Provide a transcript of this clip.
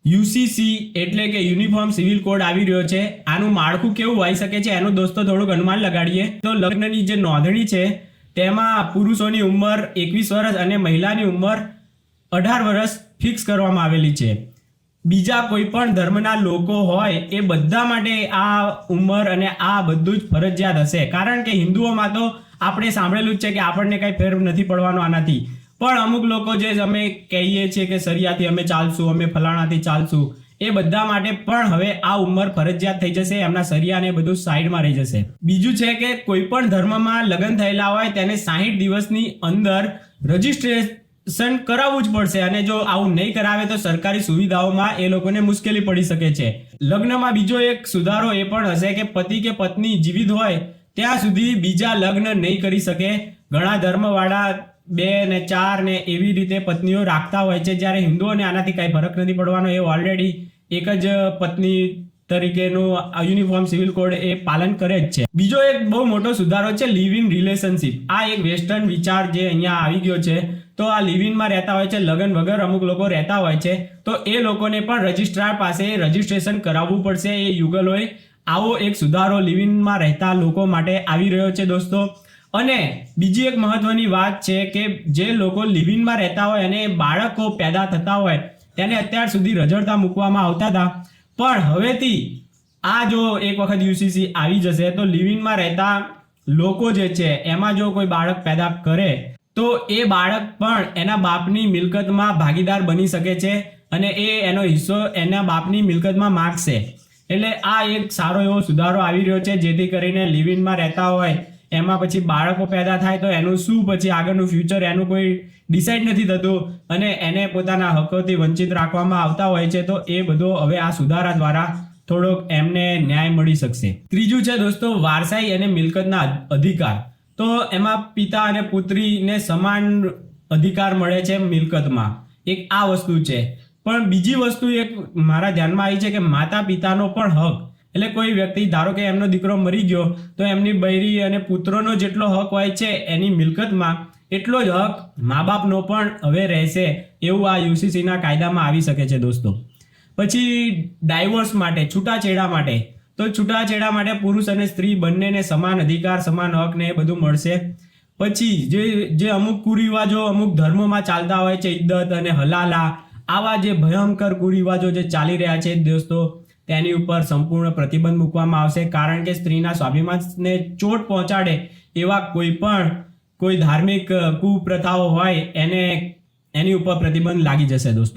UCC એટલે કે uniform civil code આવી રહ્યો છે. આનું માળખું કેવું હોઈ શકે છે એનું દોસ્તો થોડુંક અનુમાન લગાડીએ તો લગ્નની જે નોંધણી છે તેમાં પુરુષોની ઉંમર 21 વર્ષ અને મહિલાની ઉંમર 18 વર્ષ ફિક્સ કરવામાં આવેલી છે. બીજા કોઈ પણ ધર્મના લોકો હોય એ બધા માટે આ ઉંમર અને આ બધું જ ફરજિયાત હશે, કારણ કે હિન્દુઓમાં તો આપણે સાંભળેલું જ છે કે આપણને કંઈ ફેર નથી પડવાનો આનાથી. પણ અમુક લોકો જે અમે કહીએ છીએ કે સરિયાથી અમે ચાલશું, અમે ફલાણાથી ચાલશું, એ બધા માટે પણ હવે આ ઉંમર ફરજિયાત થઈ જશે. એમના સરિયા ને બધું સાઈડમાં રહી જશે. બીજું છે કે કોઈ પણ ધર્મમાં લગ્ન થયેલા હોય તેને 60 દિવસની અંદર રજીસ્ટ્રેશન કરાવવું જ પડશે, અને જો આવું નહીં કરાવે તો સરકારી સુવિધાઓમાં એ લોકોને મુશ્કેલી પડી શકે છે. લગ્નમાં બીજો એક સુધારો એ પણ હશે કે પતિ કે પત્ની જીવિત હોય ત્યાં સુધી બીજા લગ્ન નહીં કરી શકે. ઘણા ધર્મવાળા 2 ને 4 ને એવી રીતે પત્નીઓ રાખતા હોય છે, જ્યારે હિન્દુઓને આનાથી કાંઈ ફરક નથી પડવાનો. એ ઓલરેડી એક જ પત્ની તરીકેનું યુનિફોર્મ સિવિલ કોડ એ પાલન કરે જ છે. બીજો એક બહુ મોટો સુધારો છે લિવ ઇન રિલેશનશિપ. આ એક વેસ્ટર્ન વિચાર જે અહીંયા આવી ગયો છે. તો આ લિવ ઇનમાં રહેતા હોય છે, લગ્ન વગર અમુક લોકો રહેતા હોય છે, તો એ લોકોને પણ રજિસ્ટ્રાર પાસે રજિસ્ટ્રેશન કરાવવું પડશે. એ યુગલોએ આવો એક સુધારો લિવ ઇનમાં રહેતા લોકો માટે આવી રહ્યો છે દોસ્તો. અને બીજી એક મહત્વની વાત છે કે જે લોકો લિવ ઇનમાં રહેતા હોય અને બાળકો પેદા થતા હોય તેને અત્યાર સુધી રજળતા મૂકવામાં આવતા હતા, પણ હવેથી આ જો એક વખત યુસીસી આવી જશે તો લિવ ઇનમાં રહેતા લોકો જે છે એમાં જો કોઈ બાળક પેદા કરે તો એ બાળક પણ એના બાપની મિલકતમાં ભાગીદાર બની શકે છે અને એ એનો હિસ્સો એના બાપની મિલકતમાં માગશે. એટલે આ એક સારો એવો સુધારો આવી રહ્યો છે, જેથી કરીને લિવ ઇનમાં રહેતા હોય એમાં પછી બાળકો પેદા થાય તો એનું શું પછી આગળનું ફ્યુચર એનું કોઈ ડિસાઈડ નથી થતું અને એને પોતાના હકોથી વંચિત રાખવામાં આવતા હોય છે. તો એ બધો હવે આ સુધારા દ્વારા થોડોક એમને ન્યાય મળી શકશે. ત્રીજું છે દોસ્તો વારસાઈ અને મિલકતના અધિકાર. તો એમાં પિતા અને પુત્રીને સમાન અધિકાર મળે છે મિલકતમાં. એક આ વસ્તુ છે. પણ બીજી વસ્તુ એક મારા ધ્યાનમાં આવી છે કે માતા પિતાનો પણ હક. એટલે કોઈ વ્યક્તિ ધારો કે એમનો દીકરો મરી ગયો તો એમની બૈરી અને પુત્રનો જેટલો હક હોય છે એની મિલકતમાં એટલો જ હક મા બાપનો પણ હવે રહેશે, એવું આ યુસીસીના કાયદામાં આવી શકે છે દોસ્તો. પછી ડાયવોર્સ માટે, છૂટાછેડા માટે, તો છૂટાછેડા માટે પુરુષ અને સ્ત્રી બંનેને સમાન અધિકાર, સમાન હક ને એ બધું મળશે. પછી જે અમુક કુરિવાજો અમુક ધર્મોમાં ચાલતા હોય છે, ઇદ્દત અને હલાલા, આવા જે ભયંકર કુરિવાજો જે ચાલી રહ્યા છે દોસ્તો, તેની ઉપર સંપૂર્ણ પ્રતિબંધ મૂકવામાં આવશે. કારણ કે સ્ત્રીના સ્વાભિમાનને ચોટ પહોંચાડે એવા કોઈ ધાર્મિક કુપ્રથાઓ હોય એની ઉપર પ્રતિબંધ લાગી જશે દોસ્તો.